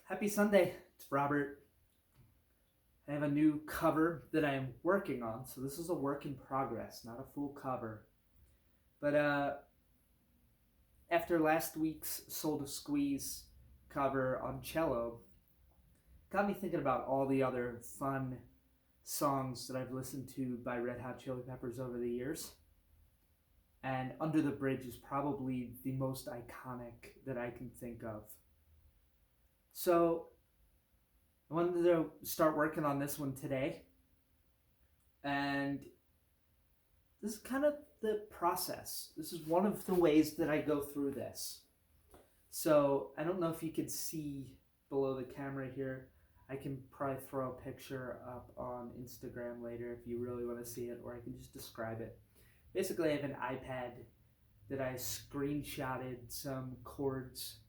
Happy Sunday. It's Robert. I have a new cover that I am working on. So this is a work in progress, not a full cover. But after last week's Soul to Squeeze cover on cello, got me thinking about all the other fun songs that I've listened to by Red Hot Chili Peppers over the years. And Under the Bridge is probably the most iconic that I can think of. So I wanted to start working on this one today. And this is kind of the process. This is one of the ways that I go through this. So I don't know if you can see below the camera here. I can probably throw a picture up on Instagram later if you really want to see it, or I can just describe it. Basically, I have an iPad that I screenshotted some chords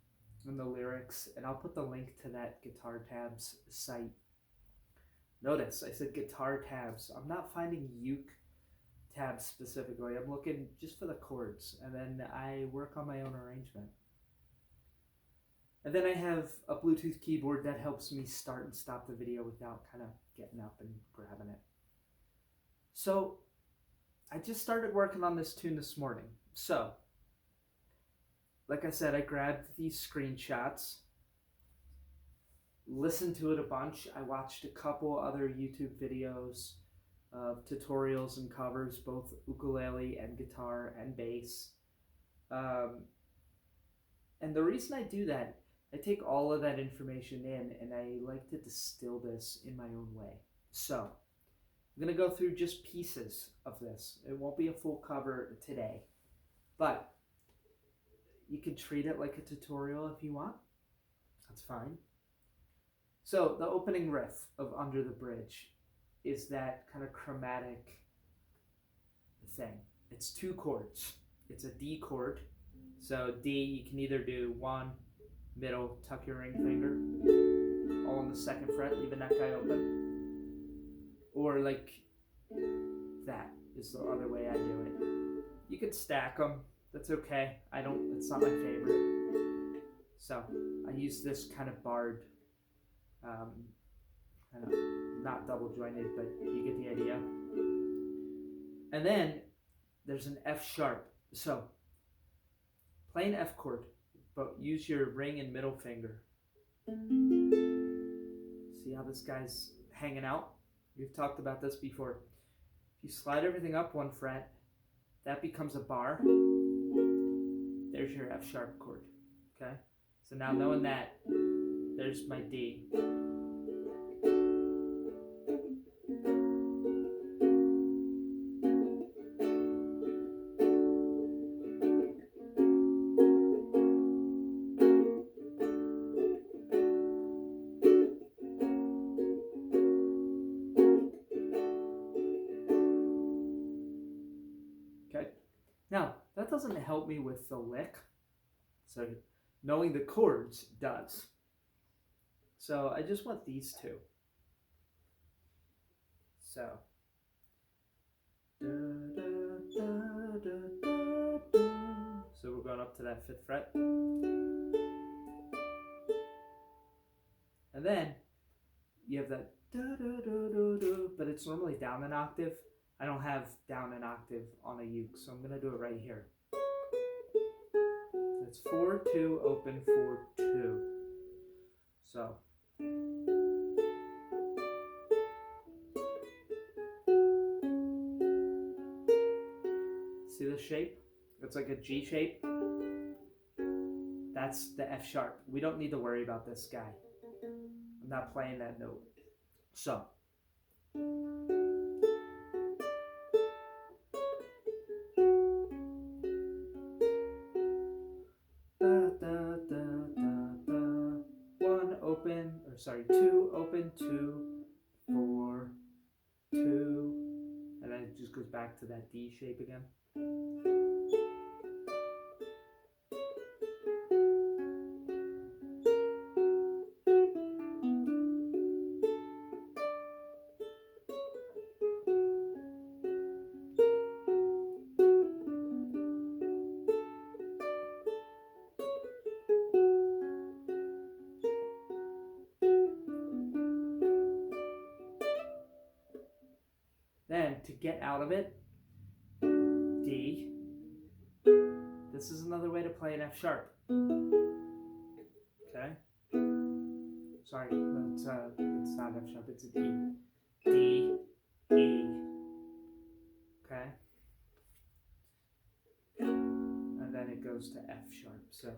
and the lyrics, and I'll put the link to that Guitar Tabs site. Notice I said Guitar Tabs. I'm not finding uke tabs specifically. I'm looking just for the chords, and then I work on my own arrangement. And then I have a Bluetooth keyboard that helps me start and stop the video without kind of getting up and grabbing it. So I just started working on this tune this morning. So, like I said, I grabbed these screenshots, listened to it a bunch. I watched a couple other YouTube videos of tutorials and covers, both ukulele and guitar and bass. And the reason I do that, I take all of that information in and I like to distill this in my own way. So I'm going to go through just pieces of this. It won't be a full cover today, but you can treat it like a tutorial if you want. That's fine. So the opening riff of Under the Bridge is that kind of chromatic thing. It's two chords. It's a D chord. So D, you can either do one, middle, tuck your ring finger, all on the second fret, leave the neck eye open. Or like that is the other way I do it. You could stack them. That's okay. It's not my favorite. So I use this kind of barred, kind of not double jointed, but you get the idea. And then there's an F sharp. So play an F chord, but use your ring and middle finger. See how this guy's hanging out? We've talked about this before. If you slide everything up one fret, that becomes a bar. There's your F sharp chord, okay? So now knowing that, there's my D. Okay, now that doesn't help me with the lick. So knowing the chords does. So I just want these two. So so we're going up to that 5th fret. And then you have that but it's normally down an octave. I don't have down an octave on a uke, so I'm gonna do it right here. It's 4, 2, open, 4, 2. So see the shape? It's like a G shape. That's the F sharp. We don't need to worry about this guy. I'm not playing that note. So two, open, 2, 4, 2, and then it just goes back to that D shape again. to get out of it, D. This is another way to play an F sharp. Okay? Sorry, it's not F sharp, it's a D. D, E. Okay? And then it goes to F sharp, so.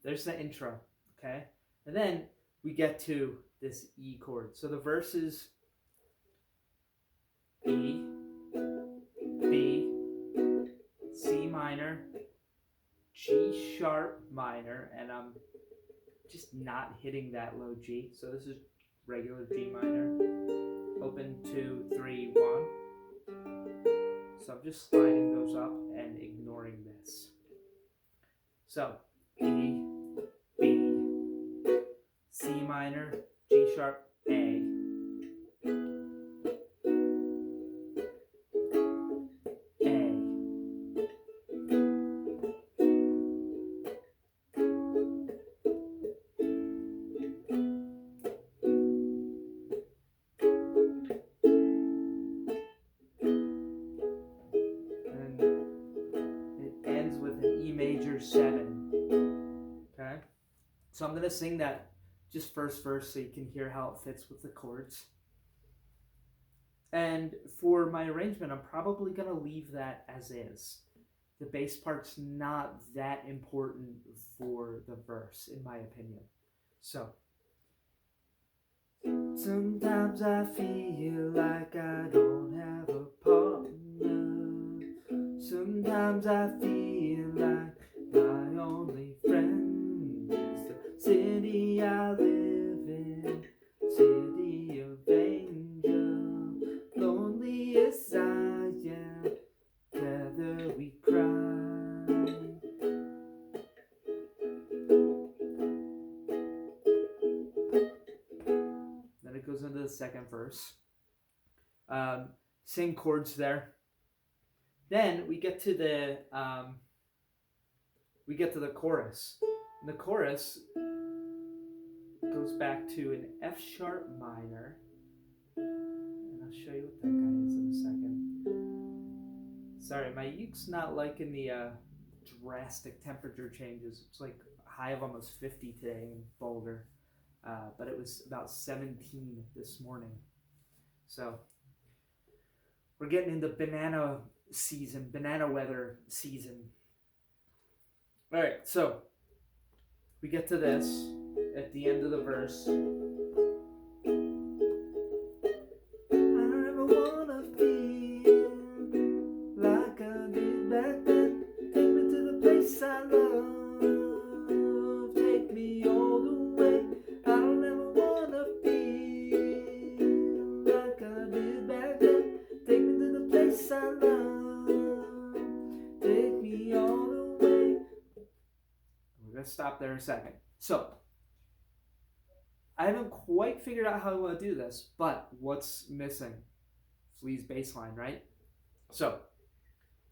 There's the intro, okay? And then we get to this E chord. So the verse is E, B, C minor, G sharp minor, and I'm just not hitting that low G. So this is regular G minor, open 2, 3, 1. So I'm just sliding those up and ignoring this. So E, B, C minor, G sharp, A. Major 7. Okay? So I'm going to sing that just first verse so you can hear how it fits with the chords. And for my arrangement, I'm probably going to leave that as is. The bass part's not that important for the verse, in my opinion. So, sometimes I feel like I don't have a partner. Sometimes I feel like my only friend is the city I live in, city of angel. Lonely as I am, together we cry. Then it goes into the second verse. Same chords there. Then we get to the chorus. And the chorus goes back to an F sharp minor. And I'll show you what that guy is in a second. Sorry, my uke's not liking the drastic temperature changes. It's like a high of almost 50 today in Boulder. But it was about 17 this morning. So we're getting into banana weather season. All right, so we get to this at the end of the verse. I never wanna feel like I did back then. Take me to the place I love. Take me all the way. I don't ever wanna feel like I did back then. Take me to the place I love. Take me all the way. We're going to stop there a second. So, I haven't quite figured out how I want to do this, but what's missing? Flea's bass line, right? So,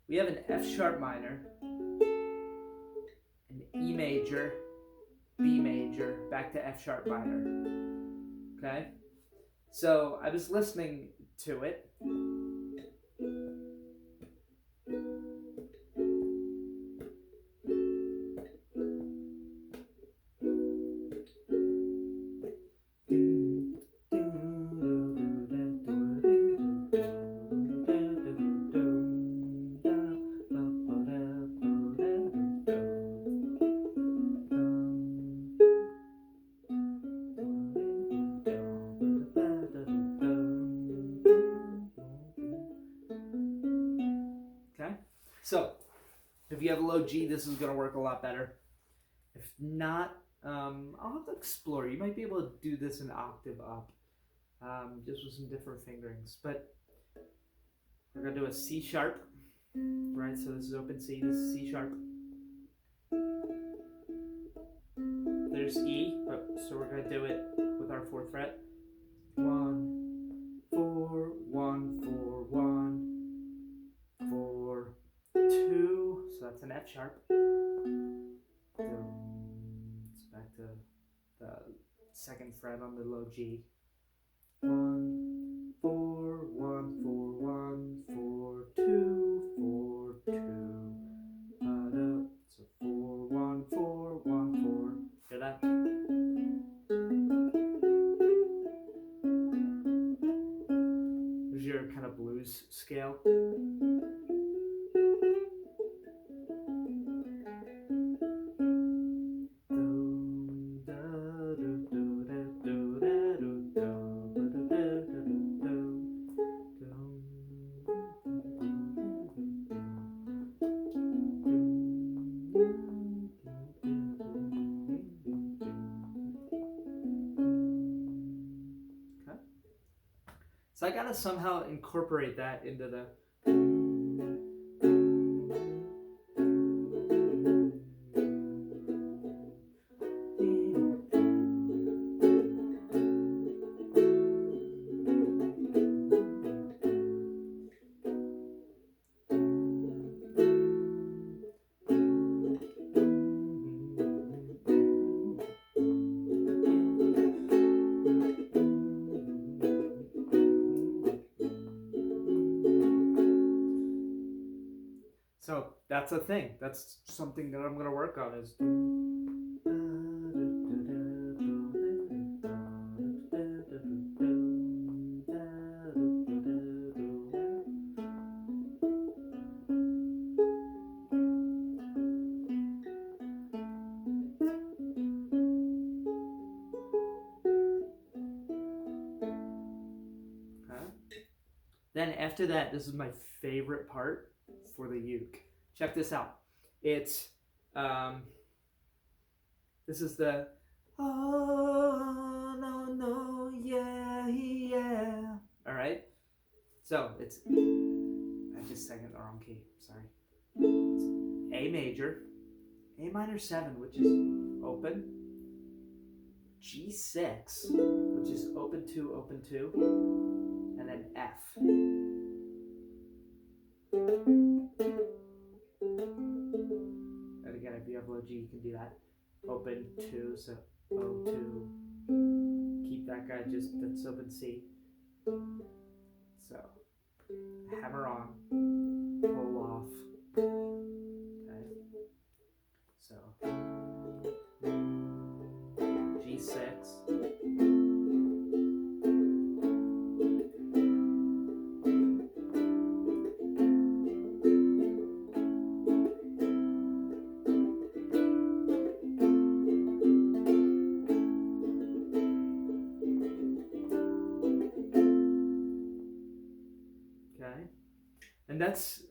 we have an F sharp minor, an E major, B major, back to F sharp minor. Okay? So, I was listening to it. So, if you have a low G, this is going to work a lot better. If not, I'll have to explore. You might be able to do this an octave up, just with some different fingerings. But we're going to do a C sharp, right? So this is open C, this is C sharp. There's E, so we're going to do it with our 4th fret. 1, 4, 1, 4, 1, 4, 2, so that's an F sharp. It's back to the second fret on the low G. 1 4 1 4 1 4 2 4 2. So 4 1 4 1 4. Hear that? There's your kind of blues scale. So I gotta somehow incorporate that into the. So that's a thing. That's something that I'm going to work on is. Then after that, this is my favorite part for the uke. Check this out. It's this is the oh no yeah. All right. So it's I just sang it the wrong key. Sorry. It's A major, A minor 7, which is open, G6, which is open 2, and then F. And again, if you have low G, you can do that. Open 2, so O2. Keep that guy that's open C. So, hammer on, pull off. Okay. So, G6. And that's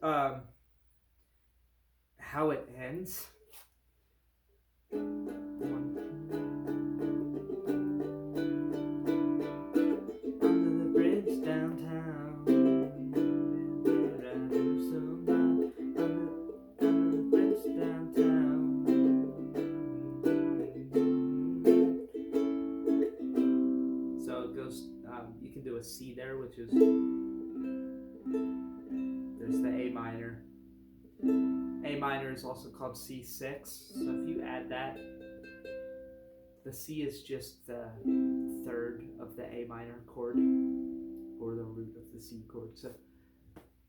how it ends. Under the bridge downtown. Under the bridge downtown. So it goes, you can do a C there, which is. There's the A minor. A minor is also called C6. So if you add that, the C is just the third of the A minor chord, or the root of the C chord. So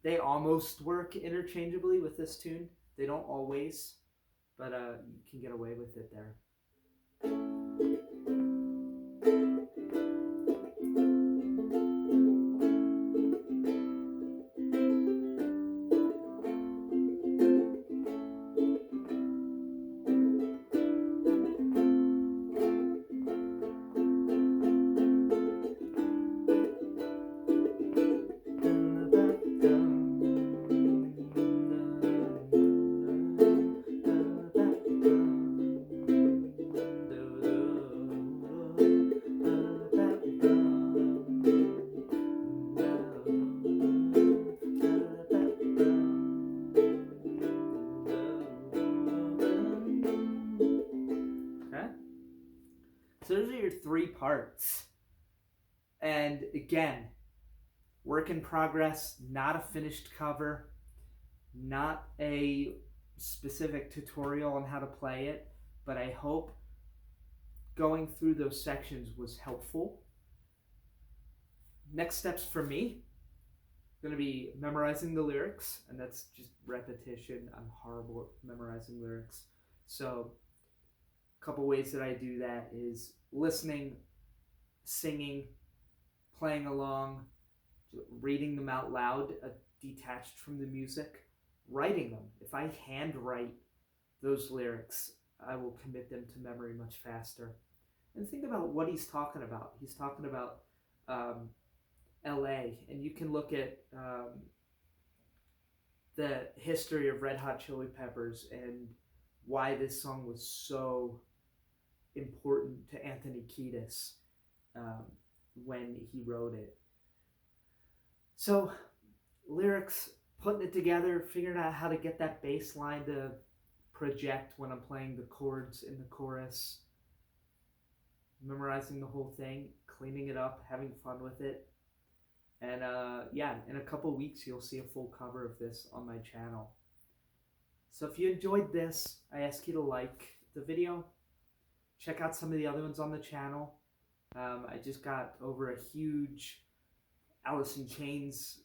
they almost work interchangeably with this tune. They don't always, but you can get away with it there. So those are your 3 parts. And again, work in progress, not a finished cover, not a specific tutorial on how to play it, but I hope going through those sections was helpful. Next steps for me, going to be memorizing the lyrics, and that's just repetition. I'm horrible at memorizing lyrics. So a couple ways that I do that is listening, singing, playing along, reading them out loud, detached from the music, writing them. If I handwrite those lyrics, I will commit them to memory much faster. And think about what he's talking about. He's talking about LA, and you can look at the history of Red Hot Chili Peppers and why this song was so important to Anthony Kiedis when he wrote it. So lyrics, putting it together, figuring out how to get that bass line to project when I'm playing the chords in the chorus, memorizing the whole thing, cleaning it up, having fun with it. And yeah, in a couple weeks, you'll see a full cover of this on my channel. So if you enjoyed this, I ask you to like the video. Check out some of the other ones on the channel. I just got over a huge Alice in Chains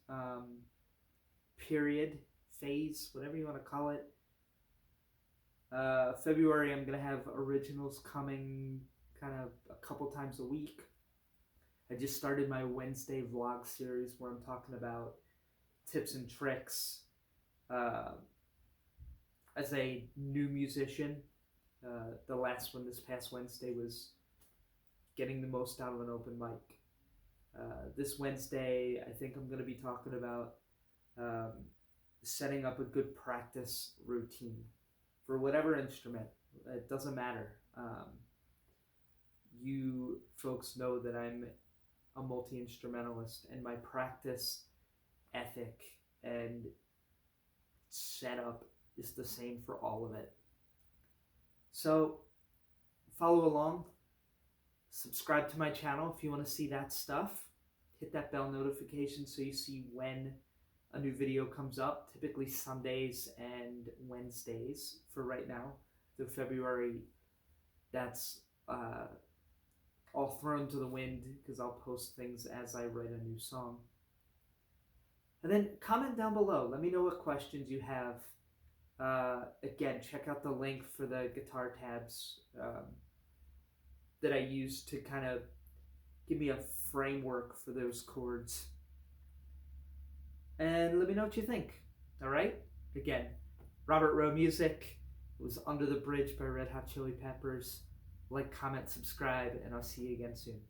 period, phase, whatever you want to call it. February, I'm going to have originals coming kind of a couple times a week. I just started my Wednesday vlog series where I'm talking about tips and tricks as a new musician. The last one this past Wednesday was getting the most out of an open mic. This Wednesday, I think I'm going to be talking about setting up a good practice routine for whatever instrument. It doesn't matter. You folks know that I'm a multi-instrumentalist, and my practice ethic and setup is the same for all of it. So follow along, subscribe to my channel if you want to see that stuff, hit that bell notification so you see when a new video comes up, typically Sundays and Wednesdays for right now. Through February, that's all thrown to the wind because I'll post things as I write a new song. And then comment down below. Let me know what questions you have. Again, check out the link for the guitar tabs that I use to kind of give me a framework for those chords. And let me know what you think. All right? Again, Robert Rowe music. It was Under the Bridge by Red Hot Chili Peppers. Like, comment, subscribe, and I'll see you again soon.